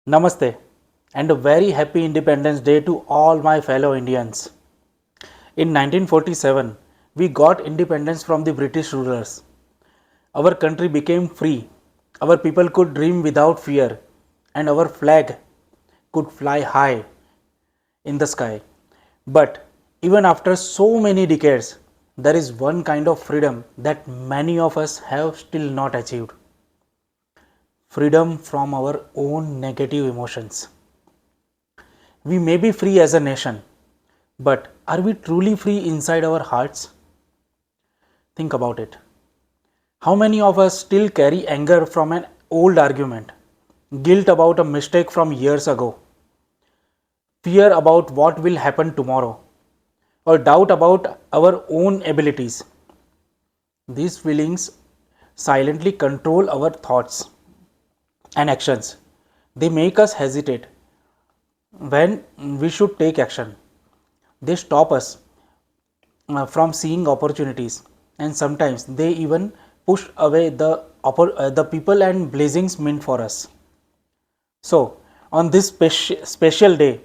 Namaste and a very happy Independence Day to all my fellow Indians. In 1947, we got independence from the British rulers. Our country became free, our people could dream without fear, and our flag could fly high in the sky. But even after so many decades, there is one kind of freedom that many of us have still not achieved: freedom from our own negative emotions. We may be free as a nation, but are we truly free inside our hearts? Think about it. How many of us still carry anger from an old argument, guilt about a mistake from years ago, fear about what will happen tomorrow, or doubt about our own abilities? These feelings silently control our thoughts and actions. They make us hesitate when we should take action. They stop us from seeing opportunities, and sometimes they even push away the people and blessings meant for us. So, on this special day,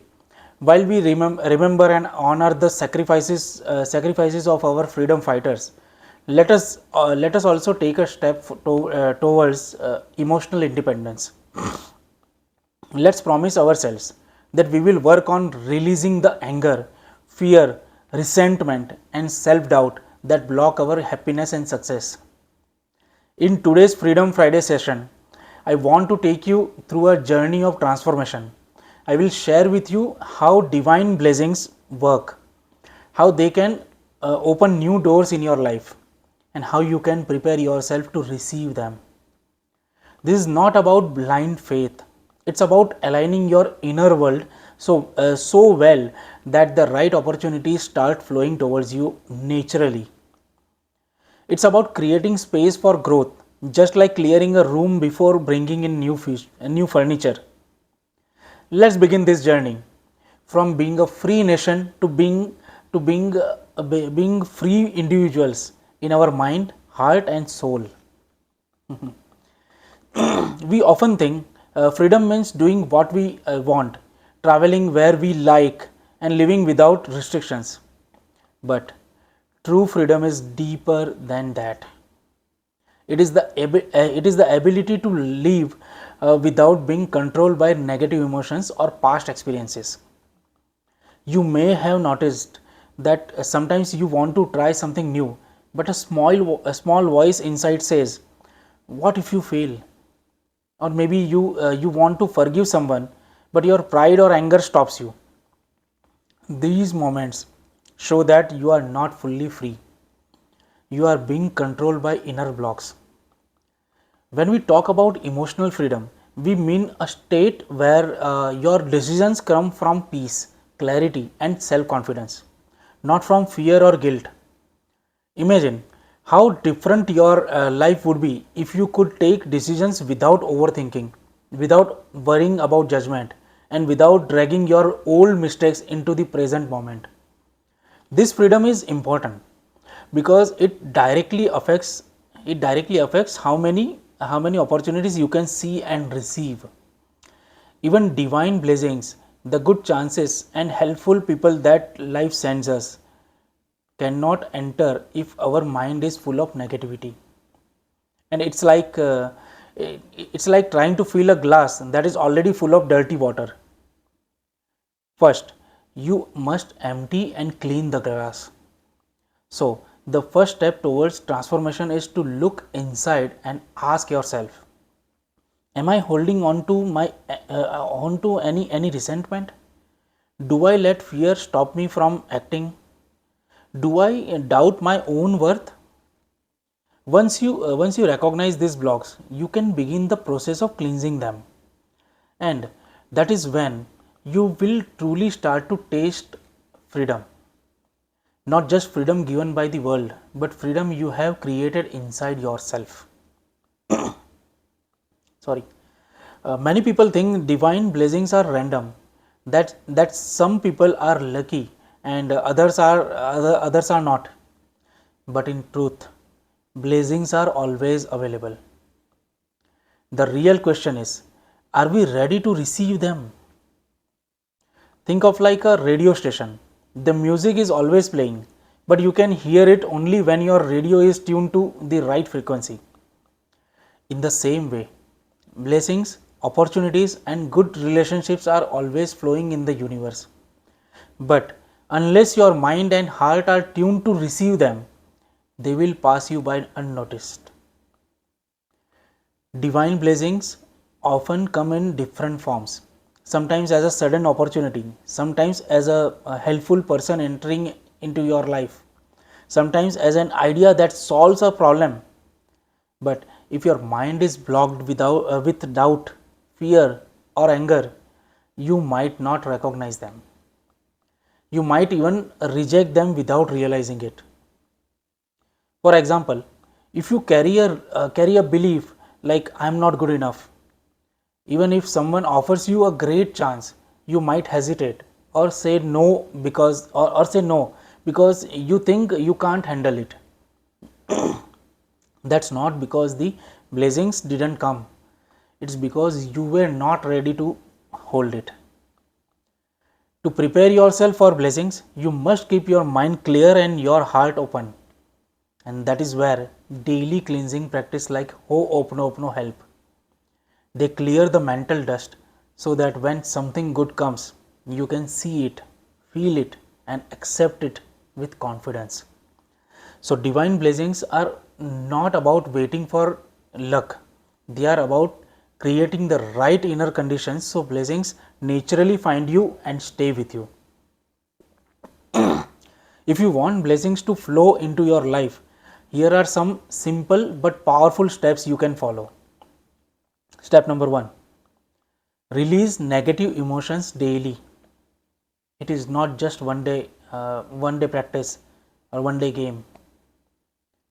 while we remember and honor the sacrifices of our freedom fighters, let us also take a step towards emotional independence. Let's promise ourselves that we will work on releasing the anger, fear, resentment, and self doubt that block our happiness and success. In today's Freedom Friday session, I want to take you through a journey of transformation. I will share with you how divine blessings work, how they can open new doors in your life, and how you can prepare yourself to receive them. This is not about blind faith. It's about aligning your inner world so well that the right opportunities start flowing towards you naturally. It's about creating space for growth, just like clearing a room before bringing in new furniture. Let's begin this journey from being a free nation to being free individuals in our mind, heart, and soul. We often think freedom means doing what we want, traveling where we like, and living without restrictions. But true freedom is deeper than that. It is the ability to live without being controlled by negative emotions or past experiences. You may have noticed that sometimes you want to try something new, but a small voice inside says, "What if you fail?" Or maybe you want to forgive someone, but your pride or anger stops you. These moments show that you are not fully free. You are being controlled by inner blocks. When we talk about emotional freedom, we mean a state where your decisions come from peace, clarity, and self confidence, not from fear or guilt. Imagine how different your life would be if you could take decisions without overthinking, without worrying about judgment, and without dragging your old mistakes into the present moment. This freedom is important because it directly affects how many opportunities you can see and receive. Even divine blessings, the good chances and helpful people that life sends us, cannot enter if our mind is full of negativity. And it's like trying to fill a glass that is already full of dirty water. First, you must empty and clean the glass. So, the first step towards transformation is to look inside and ask yourself, am I holding on to any resentment? Do I let fear stop me from acting? Do I doubt my own worth? Once you recognize these blocks, you can begin the process of cleansing them, and that is when you will truly start to taste freedom. Not just freedom given by the world, but freedom you have created inside yourself. Sorry. Many people think divine blessings are random, that some people are lucky and others are not. But in truth, Blessings are always available. The real question is, are we ready to receive them? Think of like a radio station. The music is always playing, but you can hear it only when your radio is tuned to the right frequency. In the same way, blessings, opportunities, and good relationships are always flowing in the universe. But unless your mind and heart are tuned to receive them, they will pass you by unnoticed. Divine blessings often come in different forms, sometimes as a sudden opportunity, sometimes as a helpful person entering into your life, sometimes as an idea that solves a problem. But if your mind is blocked with doubt, fear, or anger, you might not recognize them. You might even reject them without realizing it. For example, if you carry a belief like I am not good enough, even if someone offers you a great chance, you might hesitate or say no or say no because you think you can't handle it. That's not because the blessings didn't come. It's because you were not ready to hold it. To prepare yourself for blessings, you must keep your mind clear and your heart open. And that is where daily cleansing practice like hooponopono help. They clear the mental dust so that when something good comes, you can see it, feel it, and accept it with confidence. So, divine blessings are not about waiting for luck, they are about creating the right inner conditions so blessings naturally find you and stay with you. If you want blessings to flow into your life, here are some simple but powerful steps you can follow. Step number 1, release negative emotions daily. It is not just one day practice or one day game.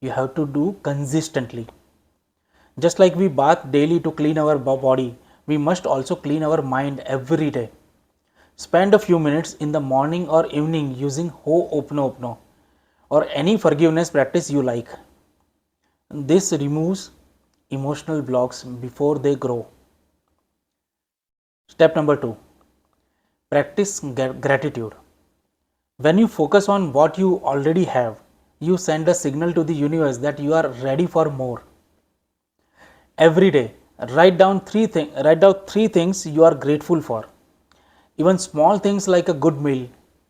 You have to do consistently. Just like we bath daily to clean our body, we must also clean our mind every day. Spend a few minutes in the morning or evening using Ho'oponopono or any forgiveness practice you like. This removes emotional blocks before they grow. Step number 2, practice gratitude. When you focus on what you already have, you send a signal to the universe that you are ready for more. Every day, write down three things you are grateful for. Even small things like a good meal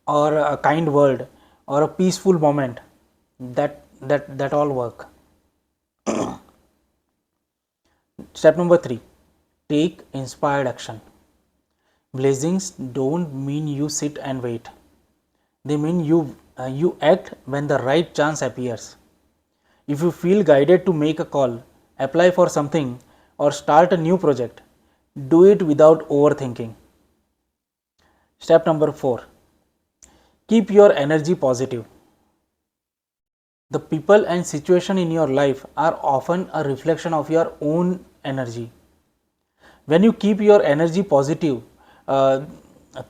or a kind word or a peaceful moment, that all work. Step number 3, take inspired action. Blessings don't mean you sit and wait. They mean you act when the right chance appears. If you feel guided to make a call, apply for something, or start a new project, do it without overthinking. Step number 4, keep your energy positive. The people and situation in your life are often a reflection of your own energy. When you keep your energy positive uh,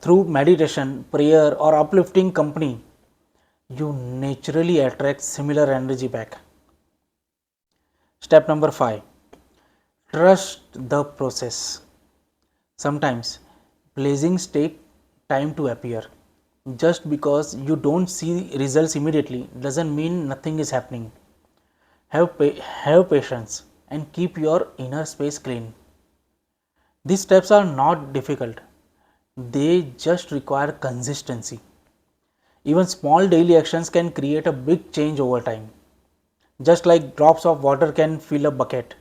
through meditation, prayer, or uplifting company, you naturally attract similar energy back. Step number 5, trust the process. Sometimes blessings take time to appear. Just because you don't see results immediately doesn't mean nothing is happening. Have patience and keep your inner space clean. These steps are not difficult, they just require consistency. Even small daily actions can create a big change over time. Just like drops of water can fill a bucket,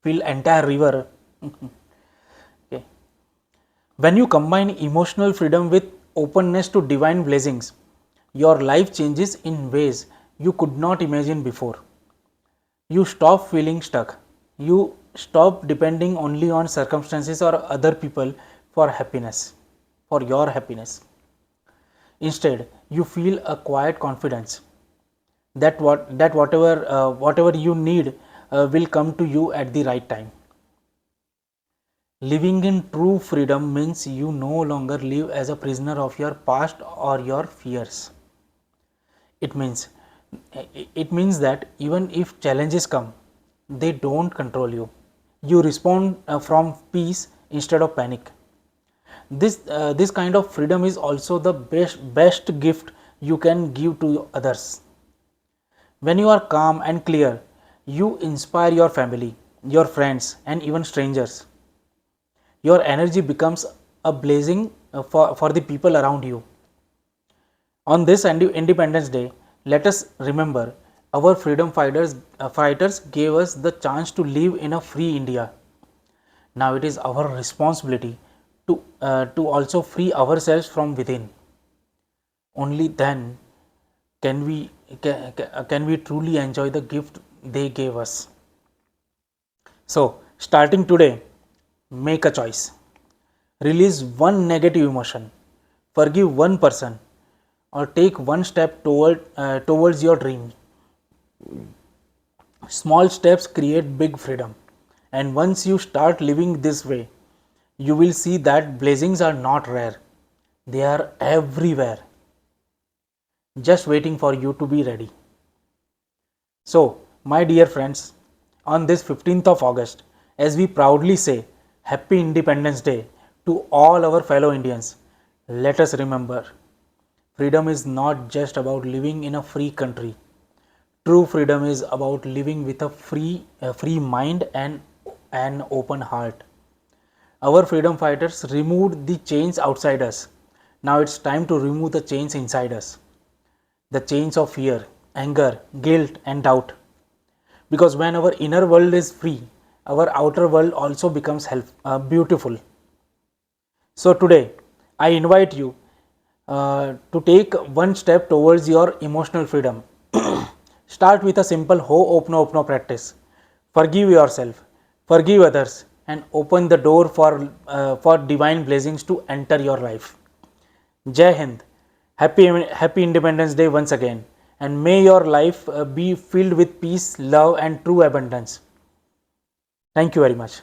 fill entire river. Okay. When you combine emotional freedom with openness to divine blessings, your life changes in ways you could not imagine before. You stop feeling stuck. You stop depending only on circumstances or other people for happiness, for your happiness. Instead, you feel a quiet confidence that whatever you need will come to you at the right time. Living in true freedom means you no longer live as a prisoner of your past or your fears. It means It means that even if challenges come, they don't control you. You respond from peace instead of panic. This kind of freedom is also the best gift you can give to others. When you are calm and clear, you inspire your family, your friends, and even strangers. Your energy becomes a blazing for the people around you. On this Independence Day, let us remember our freedom fighters gave us the chance to live in a free India. Now it is our responsibility to also free ourselves from within. Only then can we can we truly enjoy the gift they gave us. So, starting today, make a choice. Release one negative emotion, forgive one person, or take one step towards your dream. Small steps create big freedom. And once you start living this way, you will see that blessings are not rare. They are everywhere, just waiting for you to be ready. So, my dear friends, on this 15th of August, as we proudly say Happy Independence Day to all our fellow Indians, let us remember freedom is not just about living in a free country. True freedom is about living with a free mind and an open heart. Our freedom fighters removed the chains outside us. Now it's time to remove the chains inside us. The chains of fear, anger, guilt, and doubt. Because when our inner world is free, our outer world also becomes beautiful. So today, I invite you to take one step towards your emotional freedom. Start with a simple hooponopono practice. Forgive yourself, forgive others, and open the door for divine blessings to enter your life. Jai Hind. Happy Independence Day once again. And may your life be filled with peace, love, and true abundance. Thank you very much.